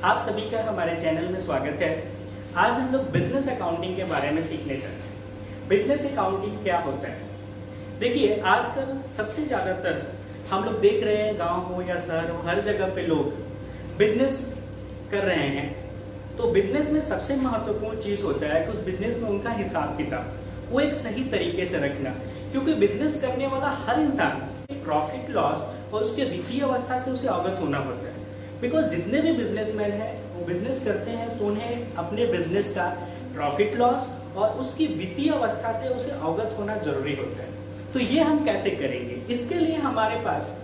आप सभी का हमारे चैनल में स्वागत है। आज हम लोग बिजनेस अकाउंटिंग के बारे में सीखने चल रहे हैं। बिजनेस अकाउंटिंग क्या होता है? देखिए, आजकल सबसे ज्यादातर हम लोग देख रहे हैं, गांव हो या शहर हो, हर जगह पे लोग बिजनेस कर रहे हैं। तो बिजनेस में सबसे महत्वपूर्ण चीज होता है कि उस बिजनेस में उनका हिसाब किताब वो एक सही तरीके से रखना, क्योंकि बिजनेस करने वाला हर इंसान प्रॉफिट लॉस और उसके वित्तीय अवस्था से उसे अवगत होना होता है। बिकॉज जितने भी बिजनेसमैन हैं वो बिजनेस करते हैं तो उन्हें अपने बिजनेस का प्रॉफिट लॉस और उसकी वित्तीय अवस्था से उसे अवगत होना जरूरी होता है। तो ये हम कैसे करेंगे? इसके लिए हमारे पास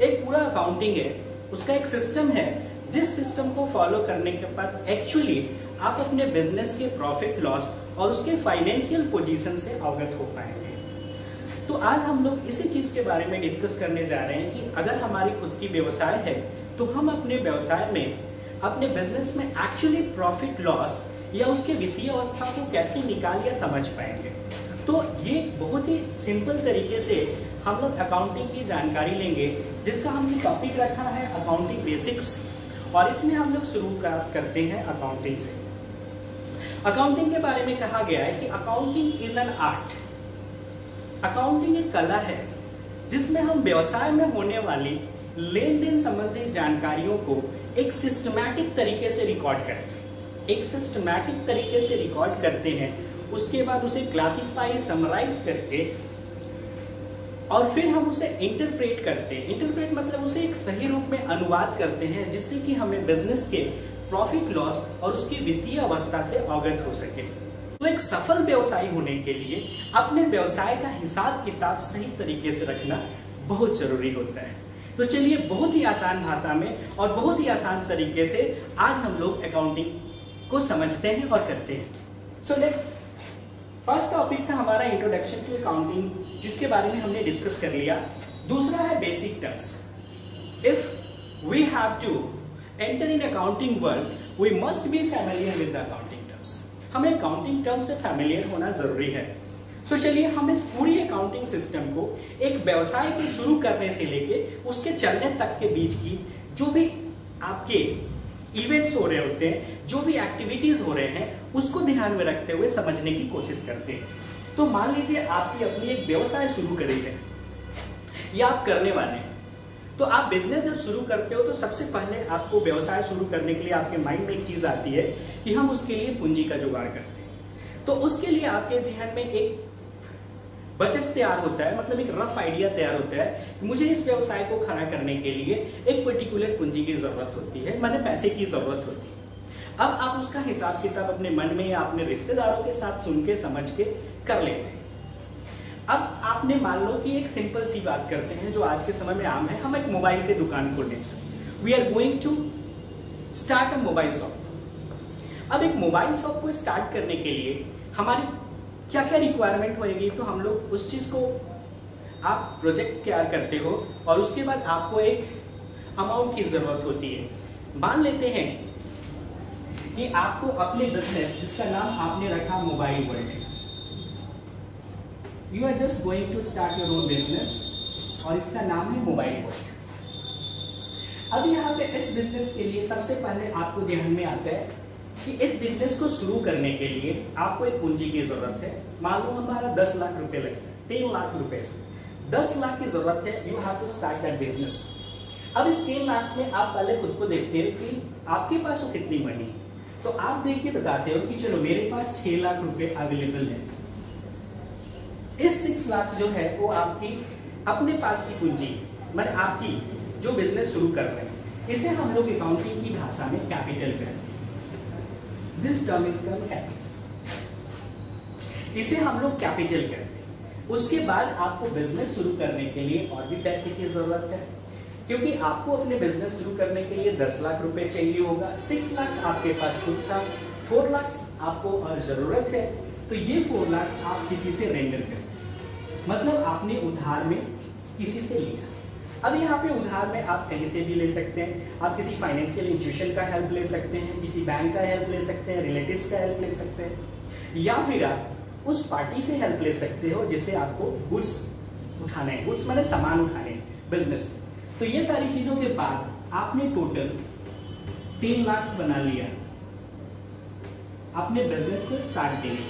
एक पूरा अकाउंटिंग है, उसका एक सिस्टम है, जिस सिस्टम को फॉलो करने के बाद एक्चुअली आप अपने बिजनेस के प्रॉफिट लॉस और उसके फाइनेंशियल पोजीशन से अवगत हो पाएंगे। तो आज हम लोग इसी चीज के बारे में डिस्कस करने जा रहे हैं कि अगर हमारी खुद की व्यवसाय है तो हम अपने व्यवसाय में, अपने बिजनेस में एक्चुअली प्रॉफिट लॉस या उसके वित्तीय अवस्था को कैसे निकाल या समझ पाएंगे। तो ये बहुत ही सिंपल तरीके से हम लोग अकाउंटिंग की जानकारी लेंगे, जिसका हमने टॉपिक रखा है अकाउंटिंग बेसिक्स, और इसमें हम लोग शुरू करते हैं अकाउंटिंग से। अकाउंटिंग के बारे में कहा गया है कि accounting is an art. Accounting एक कला है जिसमें हम व्यवसाय में होने वाली लेन देन संबंधित जानकारियों को एक सिस्टमैटिक तरीके से रिकॉर्ड करते हैं। उसके बाद उसे क्लासिफाई, समराइज करके और फिर हम उसे इंटरप्रेट करते हैं। इंटरप्रेट मतलब उसे एक सही रूप में अनुवाद करते हैं, जिससे कि हमें बिजनेस के प्रॉफिट लॉस और उसकी वित्तीय अवस्था से अवगत हो सके। तो एक सफल व्यवसायी होने के लिए अपने व्यवसाय का हिसाब किताब सही तरीके से रखना बहुत जरूरी होता है। तो चलिए, बहुत ही आसान भाषा में और बहुत ही आसान तरीके से आज हम लोग अकाउंटिंग को समझते हैं और करते हैं। सो लेट्स, फर्स्ट टॉपिक था हमारा इंट्रोडक्शन टू अकाउंटिंग, जिसके बारे में हमने डिस्कस कर लिया। दूसरा है basic terms. If we have to enter in accounting world we must be familiar with the accounting terms. हमें अकाउंटिंग टर्म्स से फैमिलियर होना जरूरी है। तो चलिए, हम इस पूरी अकाउंटिंग सिस्टम को एक व्यवसाय के शुरू करने से लेके उसके चलने तक के बीच की जो भी आपके इवेंट्स हो रहे होते हैं, जो भी एक्टिविटीज हो रहे हैं, उसको ध्यान में रखते हुए समझने की कोशिश करते हैं। तो मान लीजिए आपकी अपनी एक व्यवसाय शुरू करेंगे या आप करने वाले हैं। तो आप बिजनेस जब शुरू करते हो तो सबसे पहले आपको व्यवसाय शुरू करने के लिए आपके माइंड में एक चीज आती है कि हम उसके लिए पूंजी का जुगाड़ करते हैं। तो उसके लिए आपके जहन में एक बजट तैयार होता है, मतलब एक रफ आइडिया तैयार होता है कि मुझे इस व्यवसाय को खड़ा करने के लिए एक पर्टिकुलर पूंजी की जरूरत होती है, माने पैसे की जरूरत होती है। अब आप उसका हिसाब किताब अपने मन में या अपने रिश्तेदारों के साथ सुन के समझ के कर लेते हैं। अब आपने मान लो कि एक सिंपल सी बात करते हैं जो आज के समय में आम है, हम एक मोबाइल की दुकान खोलने चले। We are going to start a mobile shop. अब एक मोबाइल शॉप को स्टार्ट करने के लिए हमारी क्या क्या रिक्वायरमेंट होगी, तो हम लोग उस चीज को, आप प्रोजेक्ट तैयार करते हो और उसके बाद आपको एक अमाउंट की जरूरत होती है। मान लेते हैं कि आपको अपने बिजनेस, जिसका नाम आपने रखा mobile world, you are just going to start your own business और इसका नाम है मोबाइल वर्ल्ड। अब यहाँ पे इस बिजनेस के लिए सबसे पहले आपको ध्यान में आता है कि इस बिजनेस को शुरू करने के लिए आपको एक पूंजी की जरूरत है। मान लो हमारा 10 लाख रुपए लगता है, 10 लाख रुपए से 10 लाख की जरूरत है। You have to start that business. अब इस 10 लाख में आप पहले खुद को देखते हो कि आपके पास वो कितनी मनी है। तो आप देख के बताते हो कि चलो मेरे पास 6 लाख रुपए अवेलेबल है। इस 6 लाख जो है वो आपकी अपने पास की पूंजी, मतलब आपकी जो बिजनेस शुरू कर रहे हैं, इसे हम लोग अकाउंटिंग की भाषा में कैपिटल कहते हैं। This term is called capital. इसे हम लोग कैपिटल कहते हैं। उसके बाद आपको बिजनेस शुरू करने के लिए और भी पैसे की जरूरत है, क्योंकि आपको अपने बिजनेस शुरू करने के लिए 10 लाख रुपए चाहिए होगा। 6 लाख आपके पास खुद था, 4 लाख आपको और जरूरत है। तो ये 4 लाख आप किसी से रेंडर करते हैं, मतलब आपने उधार में किसी से लिया। अब यहाँ पे उधार में आप कहीं से भी ले सकते हैं। आप किसी फाइनेंशियल इंस्टीट्यूशन का हेल्प ले सकते हैं, किसी बैंक का हेल्प ले सकते हैं, रिलेटिव्स का हेल्प ले सकते हैं, या फिर आप उस पार्टी से हेल्प ले सकते हो जिससे आपको गुड्स उठाने हैं। गुड्स माने सामान उठाने हैं बिजनेस। तो ये सारी चीजों के बाद आपने टोटल 10 लाख बना लिया अपने बिजनेस को स्टार्ट देने।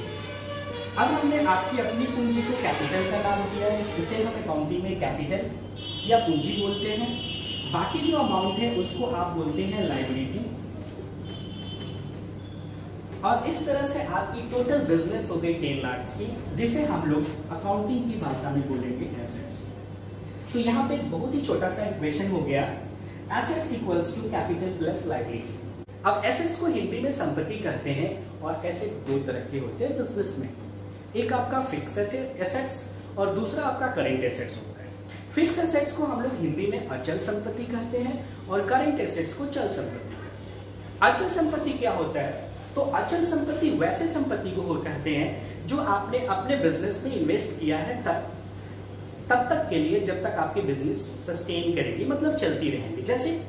अब हमने आपकी अपनी पूंजी को कैपिटल का नाम दिया है, जिसे हम अकाउंटिंग में कैपिटल या पूंजी बोलते हैं। बाकी जो अमाउंट है उसको आप बोलते हैं लायबिलिटी। और इस तरह से आपकी टोटल बिजनेस हो गई 10 लाख की, जिसे हम लोग अकाउंटिंग की भाषा में बोलेंगे एसेट्स। तो यहाँ पे बहुत ही छोटा सा इक्वेशन हो गया, assets equals to capital plus liability. अब एसेट्स को हिंदी में संपत्ति कहते हैं, और एसेट दो तरह के होते हैं बिजनेस में। एक आपका फिक्स्ड एसेट्स और दूसरा आपका करेंट एसेट्स होता है। फिक्स एसेट्स को हम लोग हिंदी में अचल संपत्ति कहते हैं और करेंट एसेट्स को चल संपत्ति कहते हैं। अचल संपत्ति क्या होता है? तो अचल संपत्ति वैसे संपत्ति को कहते हैं जो आपने अपने बिजनेस में इन्वेस्ट किया है तब तक के लिए जब तक आपकी बिजनेस सस्टेन करेगी, मतलब चलती रहेंगी। जैसे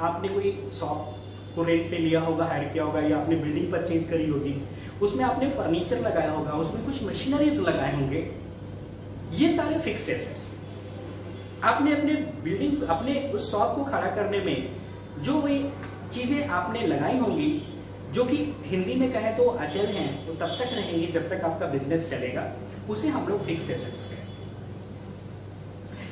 आपने कोई शॉप को रेंट पे लिया होगा, हायर किया होगा, या आपने बिल्डिंग परचेज करी होगी, उसमें आपने फर्नीचर लगाया होगा, उसमें कुछ मशीनरीज लगाए होंगे, ये सारे फिक्स्ड एसेट्स। आपने अपने बिल्डिंग, अपने उस शॉप को खड़ा करने में जो भी चीजें आपने लगाई होंगी, जो कि हिंदी में कहे तो अचल हैं, तो तब तक रहेंगे जब तक आपका बिजनेस चलेगा, उसे हम लोग फिक्स्ड एसेट्स कहते हैं।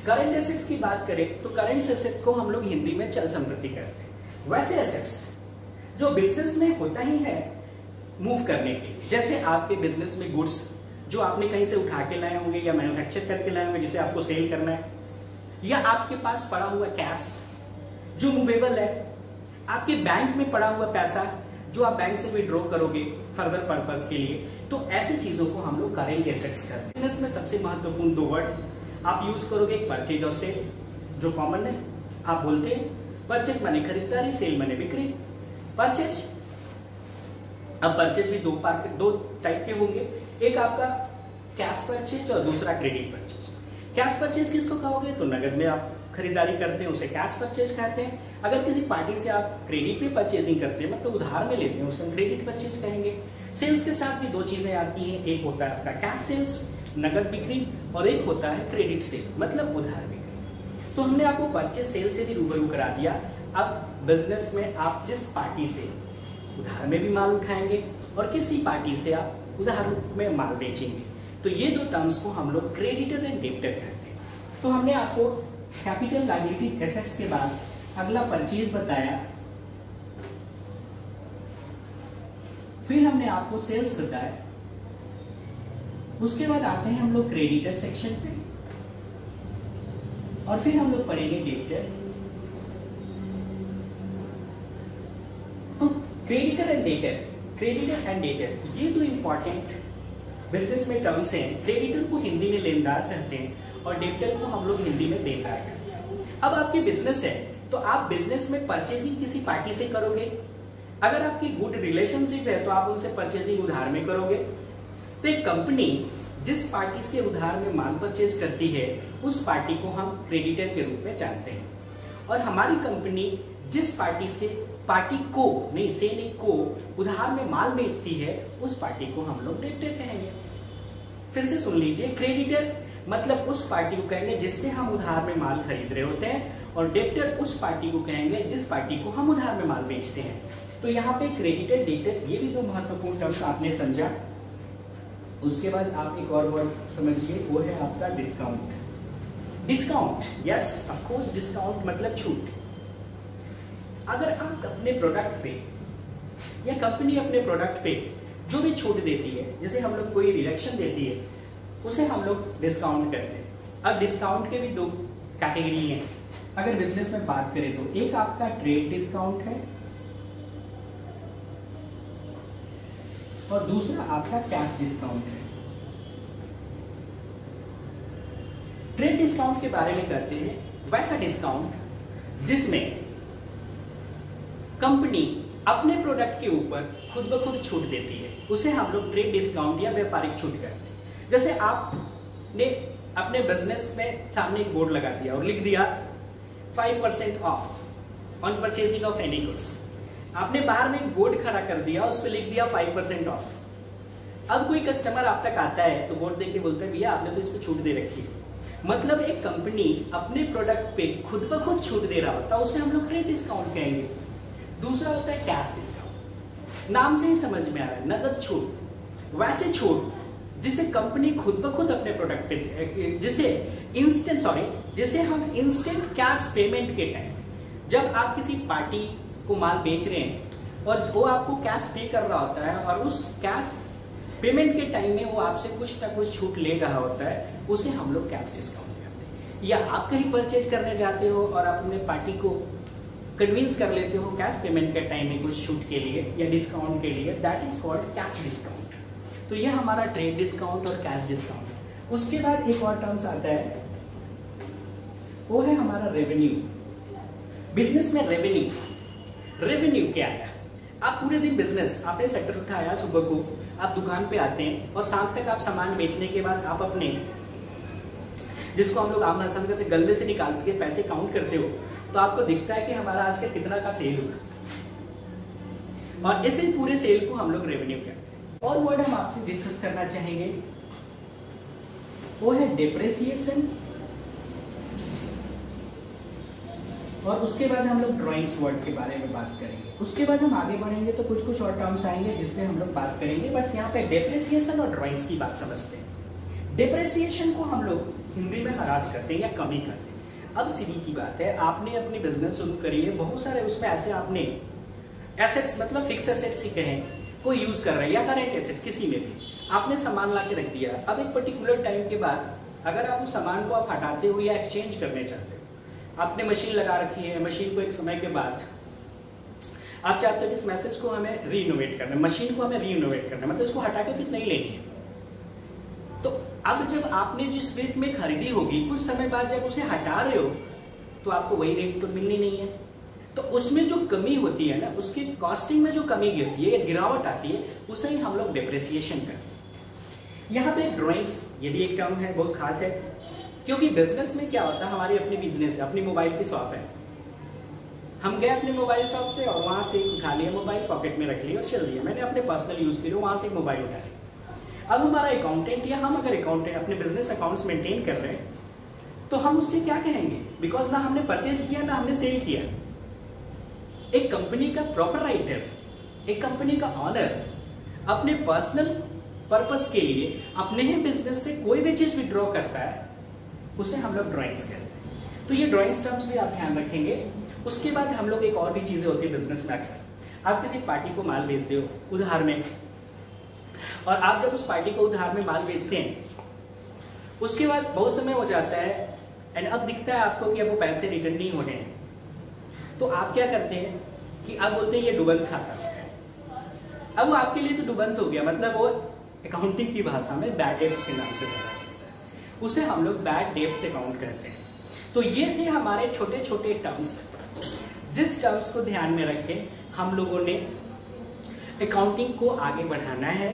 करंट एसेट्स की बात करें तो करंट एसेट्स को हम लोग हिंदी में चल संपत्ति कहते हैं। वैसे एसेट्स जो बिजनेस में होता ही है मूव करने के लिए, जैसे आपके बिजनेस में गुड्स जो आपने कहीं से उठा के लाए होंगे या मैन्युफैक्चर करके लाए होंगे, जिसे आपको सेल करना है, या आपके पास पड़ा हुआ कैश जो मूवेबल है, आपके बैंक में पड़ा हुआ पैसा जो आप बैंक से विड्रॉ करोगे फर्दर पर्पस के लिए, तो ऐसी चीजों को हम लोग करेंट एसेट्स करते हैं। बिजनेस में सबसे महत्वपूर्ण दो वर्ड आप यूज करोगे, परचेज और सेल, जो कॉमन है। आप बोलते हैं परचेज माने खरीदारी, सेल माने बिक्री। परचेज, अब परचेज भी दो टाइप के होंगे, एक आपका कैश परचेज और दूसरा क्रेडिट परचेज। कैश परचेज किसको कहोगे? तो नगद में आप खरीदारी करते हैं उसे कैश परचेज कहते हैं। अगर किसी पार्टी से आप क्रेडिट पे परचेजिंग करते हैं, मतलब उधार में लेते हैं, उसे हम क्रेडिट परचेज कहेंगे। सेल्स के साथ भी दो चीजें आती हैं, एक होता है आपका कैश सेल्स नगद बिक्री, और एक होता है क्रेडिट सेल मतलब उधार बिक्री। तो हमने आपको परचेज सेल से भी रूबरू करा दिया। अब बिजनेस में आप जिस पार्टी से उधार में भी माल उठाएंगे और किसी पार्टी से आप उधार में माल बेचेंगे, तो ये दो टर्म्स को हम लोग क्रेडिटर एंड डेबिटर कहते हैं। तो हमने आपको कैपिटल लायबिलिटी एसेट्स के बाद अगला परचेज बताया, फिर हमने आपको सेल्स बताया, उसके बाद आते हैं हम लोग क्रेडिटर सेक्शन पे, और फिर हम लोग पढ़ेंगे डेबिटर। तो क्रेडिटर एंड डेबिटर ये दो इंपॉर्टेंट बिजनेस में टर्म्स हैं। क्रेडिटर को हिंदी में लेनदार कहते हैं और डेबिटर को हम लोग हिंदी में देनदार कहते हैं। अब आपकी बिजनेस है तो आप बिजनेस में परचेजिंग किसी पार्टी से करोगे। अगर आपकी गुड रिलेशनशिप है तो आप उनसे परचेजिंग उधार में करोगे। तो एक कंपनी जिस पार्टी से उधार में माल परचेज करती है उस पार्टी को हम क्रेडिटर के रूप में जानते हैं, और हमारी कंपनी जिस पार्टी को उधार में माल बेचती है उस पार्टी को हम लोग डेबिटर कहेंगे। फिर से सुन लीजिए, क्रेडिटर मतलब उस पार्टी को कहेंगे जिससे हम उधार में माल खरीद रहे होते हैं, और डेबिटर उस पार्टी को कहेंगे जिस पार्टी को हम उधार में माल बेचते हैं। तो यहाँ पे क्रेडिटर डेबिटर ये भी दो महत्वपूर्ण टर्म्स आपने समझा। उसके बाद आप एक और वर्ड समझिए, वो है आपका discount. Discount, yes of course, discount मतलब छूट। अगर आप अपने प्रोडक्ट पे या कंपनी अपने प्रोडक्ट पे जो भी छूट देती है, जैसे हम लोग कोई रिडक्शन देती है, उसे हम लोग डिस्काउंट कहते हैं। अब डिस्काउंट के भी दो कैटेगरी हैं। अगर बिजनेस में बात करें तो एक आपका ट्रेड डिस्काउंट है और दूसरा आपका कैश डिस्काउंट है। ट्रेड डिस्काउंट के बारे में करते हैं, वैसा डिस्काउंट जिसमें कंपनी अपने प्रोडक्ट के ऊपर खुद ब खुद छूट देती है, उसे हम लोग ट्रेड डिस्काउंट या व्यापारिक छूट कहते हैं। जैसे आपने अपने बिजनेस में सामने एक बोर्ड लगा दिया और लिख दिया 5% of on purchasing of any goods. आपने बाहर में एक बोर्ड खड़ा कर दिया, उस पर लिख दिया 5% ऑफ। अब कोई कस्टमर आप तक आता है तो बोर्ड देख के बोलता है भैया आपने तो इस पर छूट दे रखी है। मतलब एक कंपनी अपने प्रोडक्ट पे खुद ब खुद छूट दे रहा होता है, उसे हम लोग ट्रेड डिस्काउंट कहेंगे। दूसरा होता है कैश डिस्काउंट। नाम से ही समझ में आ रहा है, नगद छूट। वैसे छूट जिसे कंपनी खुद ब खुद अपने प्रोडक्ट पे, जिसे हम इंस्टेंट कैश पेमेंट के टाइम, जब आप किसी पार्टी को माल बेच रहे हैं और वो आपको कैश पे कर रहा होता है और उस कैश पेमेंट के टाइम में वो आपसे कुछ ना कुछ छूट ले रहा होता है, उसे हम लोग कैश डिस्काउंट करते हैं। या आप कहीं परचेज करने जाते हो और आप अपने पार्टी को कन्विंस कर लेते हो कैश पेमेंट के टाइम में कुछ छूट के लिए या डिस्काउंट के लिए, that is called cash discount. तो यह हमारा ट्रेड डिस्काउंट और कैश डिस्काउंट। उसके बाद एक और टर्म्स आता है, वो है हमारा रेवेन्यू। बिजनेस में रेवेन्यू क्या है? आप पूरे दिन बिजनेस, आपने सेक्टर उठाया, सुबह को आप दुकान पे आते हैं और शाम तक आप सामान बेचने के बाद आप अपने, जिसको हम लोग आम भाषा में कहते हैं, गल्ले से निकाल के पैसे काउंट करते हो, तो आपको दिखता है कि हमारा आज का कितना का सेल हुआ, और इसी पूरे सेल को हम लोग रेवेन्यू कहते हैं। और वर्ड हम आपसे डिस्कस करना चाहेंगे वो है डेप्रिसिएशन, और उसके बाद हम लोग ड्राइंग्स वर्ड के बारे में बात करेंगे। उसके बाद हम आगे बढ़ेंगे तो कुछ और टर्म्स आएंगे जिसपे हम लोग बात करेंगे, बस यहाँ पे डेप्रिसिएशन और ड्राइंग्स की बात समझते हैं। डेप्रिसिएशन को हम लोग हिंदी में हरास करते हैं या कमी करते हैं। अब सीधी सी बात है, आपने अपनी बिजनेस शुरू करी है, बहुत सारे उसमें ऐसे आपने एसेट्स, मतलब फिक्स एसेट्स ही कहें, कोई यूज कर रहा है, या करेंट एसेट्स, किसी में भी आपने सामान ला के रख दिया। अब एक पर्टिकुलर टाइम के बाद अगर आप उस सामान को आप हटाते हो या एक्सचेंज करने चाहते हो, आपने मशीन लगा रखी है, मशीन को एक समय के बाद आप चाहते हो कि इस मैसेज को हमें रीइनोवेट करना है, मशीन को हमें रीइनोवेट करना है, मतलब इसको हटा के फिर नहीं लेनी है। तो अब जब आपने जिस रेट में खरीदी होगी, कुछ समय बाद जब उसे हटा रहे हो तो आपको वही रेट तो मिलनी नहीं है। तो उसमें जो कमी होती है ना, उसकी कॉस्टिंग में जो कमी गिरती है या गिरावट आती है, उसे ही हम लोग डेप्रिसिएशन करते हैं। यहाँ पे ड्राइंग्स, ये भी एक टर्म है, बहुत खास है, क्योंकि बिजनेस में क्या होता है, हमारी अपनी बिजनेस है, अपनी मोबाइल की शॉप है, हम गए अपने मोबाइल शॉप से और वहां से उठा लिया मोबाइल, पॉकेट में रख लिया और चल दिया, मैंने अपने पर्सनल यूज के लिए वहां से मोबाइल उठा लिया। अब हमारा अकाउंटेंट या हम अगर अकाउंटेंट अपने बिजनेस अकाउंट्स मेंटेन कर रहे हैं, तो हम उससे क्या कहेंगे, बिकॉज ना हमने परचेज किया ना हमने सेल किया। एक कंपनी का प्रोपराइटर, एक कंपनी का ऑनर अपने पर्सनल पर्पस के लिए अपने ही बिजनेस से कोई भी चीज विड्रॉ करता है, उसे हम लोग ड्राइंग्स कहते हैं। तो ये ड्राइंग्स टर्म्स भी आप ध्यान रखेंगे। उसके बाद हम लोग एक और भी चीजें होती है बिजनेस में, अक्सर आप किसी पार्टी को माल बेचते हो उधार में, और आप जब उस पार्टी को उधार में माल बेचते हैं, उसके बाद बहुत समय हो जाता है एंड अब दिखता है आपको कि अब वो पैसे रिटर्न नहीं हो रहे हैं, तो आप क्या करते हैं कि अब बोलते हैं ये डुबंत खाता। अब वो आपके लिए तो डुबंत हो गया, मतलब वो अकाउंटिंग की भाषा में बैड डेट्स के नाम से जाना जाता है, उसे हम लोग बैड डेट्स अकाउंट करते हैं। तो ये थे हमारे छोटे छोटे टर्म्स, जिस टर्म्स को ध्यान में रख के हम लोगों ने अकाउंटिंग को आगे बढ़ाना है।